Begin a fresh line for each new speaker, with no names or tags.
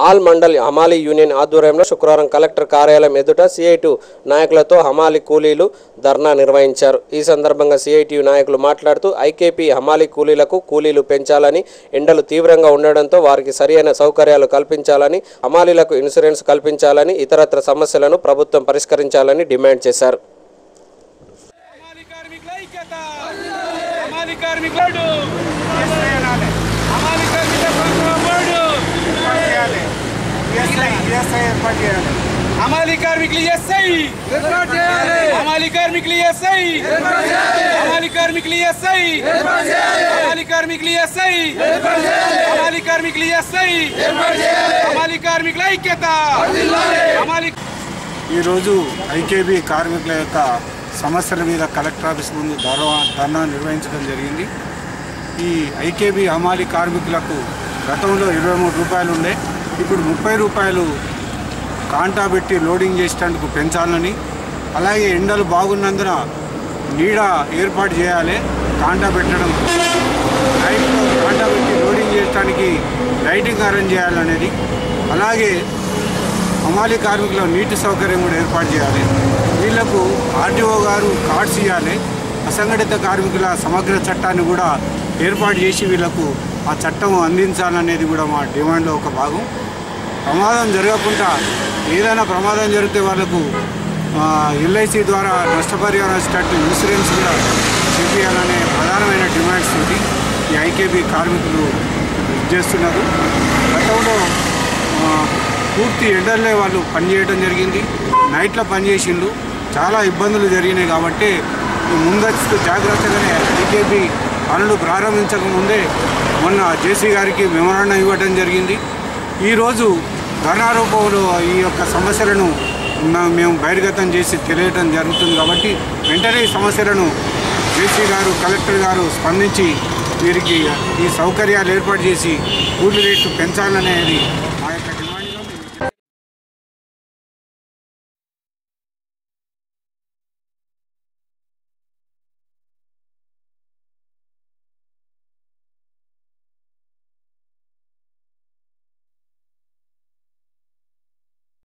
All mandal హమాలీ union ఆధ్వర్యంలో శుక్రవారం కలెక్టర్ కార్యాలయం ఎదుట సిఐటియు నాయకులతో హమాలీ కూలీలు ధర్నా నిర్వహించారు। ఈ సందర్భంగా సిఐటియు నాయకులు మాట్లాడుతూ ఐకేపీ హమాలీ కూలీలకు కూలీలు పెంచాలని, ఎండలు తీవ్రంగా ఉండడంతో వారికి సరైన సౌకర్యాలు కల్పించాలని, హమాలీలకు ఇన్సూరెన్స్ కల్పించాలని, ఇతరత్ర సమస్యలను ప్రభుత్వం పరిష్కరించాలని డిమాండ్ చేశారు।
हमारी कार्मिक लिए सही, हमारी कार्मिक लिए सही, हमारी कार्मिक लिए सही, हमारी कार्मिक लिए सही, हमारी कार्मिक लिए सही, हमारी कार्मिक ఐక్యత। हमारी
ఈ రోజు ఐకేబీ కార్మికుల యొక్క సమస్యల మీద కలెక్టర్ ఆఫీస్ ముందు ధర్నా నిర్వహించడం జరిగింది। ఈ ఐకేబీ హమాలీ కార్మికులకు గతంలో 23 రూపాయలు ఉండే, ఇప్పుడు 30 రూపాయలు కాంటా పెట్టి లోడింగ్ చేసేందుకు పెంచాలని, అలాగే ఎండలు బాగున్నందున నీడ ఏర్పాటు చేయాలి, కాంటా పెట్టడం నైట్లో కాంటా పెట్టి లోడింగ్ చేయడానికి లైటింగ్ అరేంజ్ చేయాలనేది, అలాగే హమాలీ కార్మికుల నీటి సౌకర్యం కూడా ఏర్పాటు చేయాలి। వీళ్లకు ఆర్డీఓ గారు కార్డ్స్ ఇవ్వాలి, అసంఘటిత కార్మికుల సమగ్ర చట్టాన్ని కూడా ఏర్పాటు చేసి వీళ్లకు ఆ చట్టం అందించాలనేది కూడా మా డిమాండ్లో ఒక భాగం। ప్రమాదం జరగకుండా ఏదైనా ప్రమాదం జరిగితే వాళ్ళకు ఎల్ఐసి ద్వారా నష్టపరిహారం ఇచ్చేటట్టు ఇన్సూరెన్స్ కూడా చేయాలనే ప్రధానమైన డిమాండ్స్ తోటి ఈ ఐకేబీ కార్మికులు చేస్తున్నారు। గతంలో పూర్తి ఎండల్లో వాళ్ళు పనిచేయడం జరిగింది, నైట్లో పనిచేసిండ్రు, చాలా ఇబ్బందులు జరిగినాయి। కాబట్టి ముందస్తు జాగ్రత్తగానే ఐకేబీ పనులు ప్రారంభించకముందే మొన్న జేసీ గారికి మెమోరాండం ఇవ్వడం జరిగింది। ఈరోజు ధర్నా రూపంలో ఈ యొక్క సమస్యలను మేము బహిర్గతం చేసి తెలియటం జరుగుతుంది। కాబట్టి వెంటనే ఈ సమస్యలను జేసీ గారు, కలెక్టర్ గారు స్పందించి వీరికి ఈ సౌకర్యాలు ఏర్పాటు చేసి కూలీ రేట్లు పెంచాలనేది